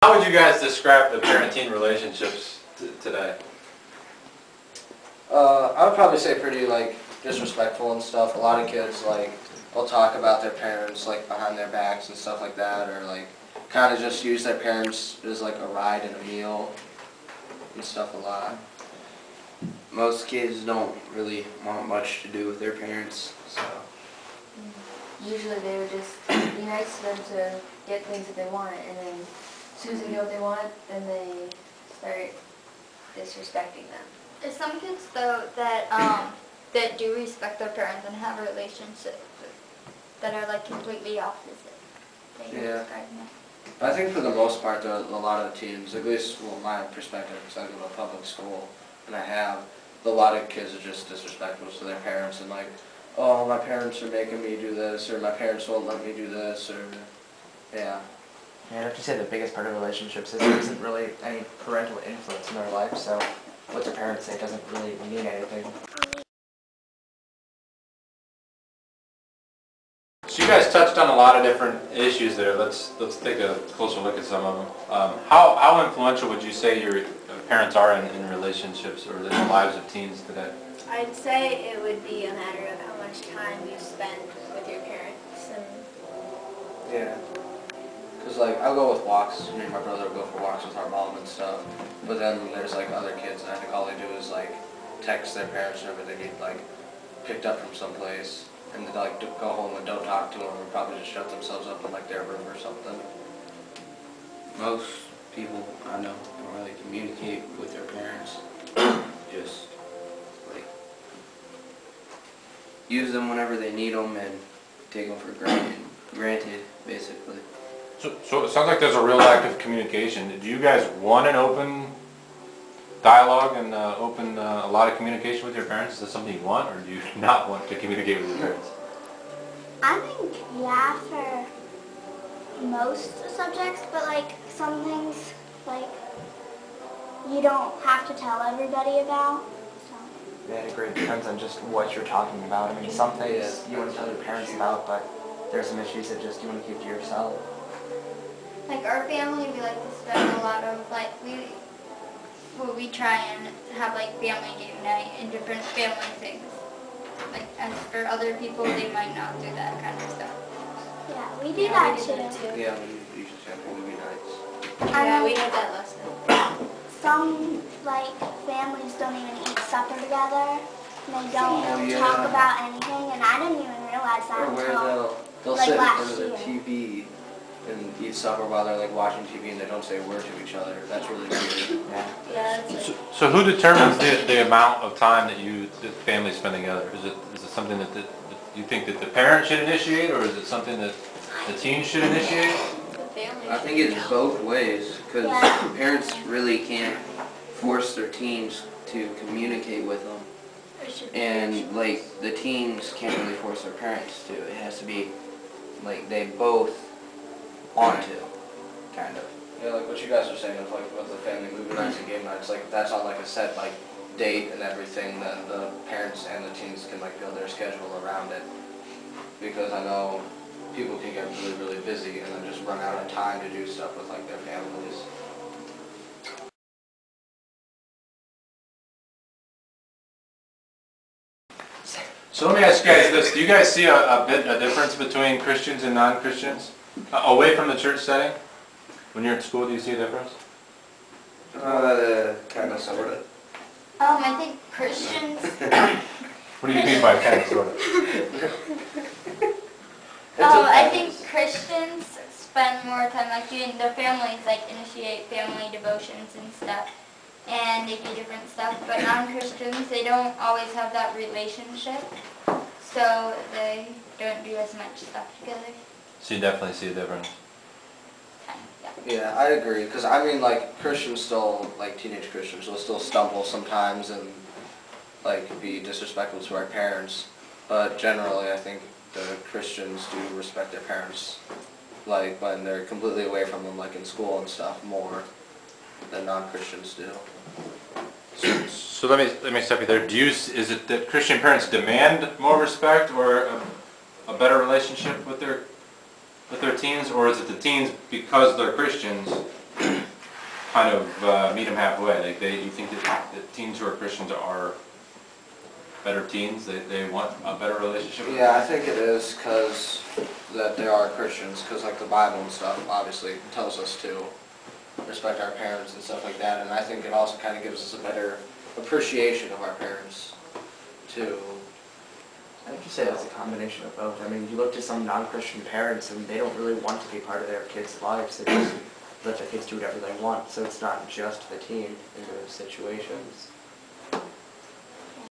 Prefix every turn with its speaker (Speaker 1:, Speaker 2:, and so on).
Speaker 1: How would you guys describe the parent-teen relationships today?
Speaker 2: I would probably say pretty disrespectful and stuff. A lot of kids will talk about their parents behind their backs and stuff like that, or kind of just use their parents as a ride and a meal and stuff a lot.
Speaker 3: Most kids don't really want much to do with their parents, so.
Speaker 4: Usually they would just be nice to them to get things that they want, and then as soon as they get what they want, then they start disrespecting them.
Speaker 5: There's some kids though that that do respect their parents and have relationships that are completely opposite.
Speaker 2: Yeah. I think for the most part, a lot of teens, at least my perspective, because I go to a public school, and a lot of kids are just disrespectful to their parents and oh, my parents are making me do this, or my parents won't let me do this, or, yeah.
Speaker 6: Yeah, I'd have to say the biggest part of relationships is there isn't really any parental influence in their life, so what their parents say doesn't really mean anything.
Speaker 1: So you guys touched on a lot of different issues there. Let's take a closer look at some of them. How influential would you say your parents are in relationships or in the lives of teens today?
Speaker 7: I'd say it would be a matter of how much time you spend with your parents.
Speaker 2: Yeah. Because I'll go with walks, me and my brother will go for walks with our mom and stuff, but then there's other kids and I think all they do is text their parents whenever they need picked up from someplace, and they go home and don't talk to them or probably just shut themselves up in their room or something.
Speaker 3: Most people I know don't really communicate with their parents. Just use them whenever they need them and take them for granted, basically.
Speaker 1: So it sounds like there's a real lack of communication. Do you guys want an open dialogue and a lot of communication with your parents? Is that something you want, or do you not want to communicate with your parents?
Speaker 8: I think yeah for most subjects, but some things you don't have to tell everybody about. So.
Speaker 6: Yeah, I agree. It depends on just what you're talking about. I mean, some things you want to tell your parents about, but there's some issues that just you want to keep to yourself.
Speaker 5: Our family, we like to spend a lot of we try and have family game night and different family things. As for other people, they might not do that kind of stuff.
Speaker 8: Yeah, we do that too.
Speaker 2: Yeah, we usually have movie nights.
Speaker 7: Yeah, we had that last night.
Speaker 8: Some families don't even eat supper together. And they don't talk about anything, and I didn't even realize that until
Speaker 2: they'll sit in front
Speaker 8: last
Speaker 2: of their TV and eat supper while they're watching TV and they don't say a word to each other. That's really weird.
Speaker 8: Yeah.
Speaker 1: So who determines the amount of time that the family spend together? Is it something that you think that the parent should initiate, or is it something that the teens should initiate?
Speaker 3: I think it's both ways, because parents really can't force their teens to communicate with them. And the teens can't really force their parents to. It has to be they both want to, kind of.
Speaker 2: Yeah, what you guys are saying of with the family movie nights and game nights, that's on a set date and everything, then the parents and the teens can build their schedule around it. Because I know people can get really, really busy and then just run out of time to do stuff with their families.
Speaker 1: So let me ask you guys this: do you guys see a difference between Christians and non-Christians away from the church setting? When you're in school, do you see a difference?
Speaker 2: Kind of, sort of.
Speaker 5: I think Christians.
Speaker 1: What do you mean by kind of, sort of?
Speaker 5: I think Christians spend more time doing their families, initiate family devotions and stuff, and they do different stuff. But non-Christians, they don't always have that relationship, so they don't do as much stuff together.
Speaker 1: So you definitely see a difference.
Speaker 2: Yeah, I agree. Because Christians still, teenage Christians will still stumble sometimes and be disrespectful to our parents. But generally, I think the Christians do respect their parents, when they're completely away from them, in school and stuff, more than non-Christians do.
Speaker 1: So let me stop you there. Is it that Christian parents demand more respect or a better relationship with their teens, or is it the teens, because they're Christians, kind of meet them halfway? Like you think that teens who are Christians are better teens? They want a better relationship? With
Speaker 2: Yeah, I think it is because that they are Christians, because like the Bible and stuff obviously tells us to respect our parents and stuff like that, and I think it also kind of gives us a better appreciation of our parents too.
Speaker 6: I would just say that's a combination of both. I mean, you look to some non-Christian parents and they don't really want to be part of their kids' lives. They just let their kids do whatever they want. So it's not just the teen in those situations.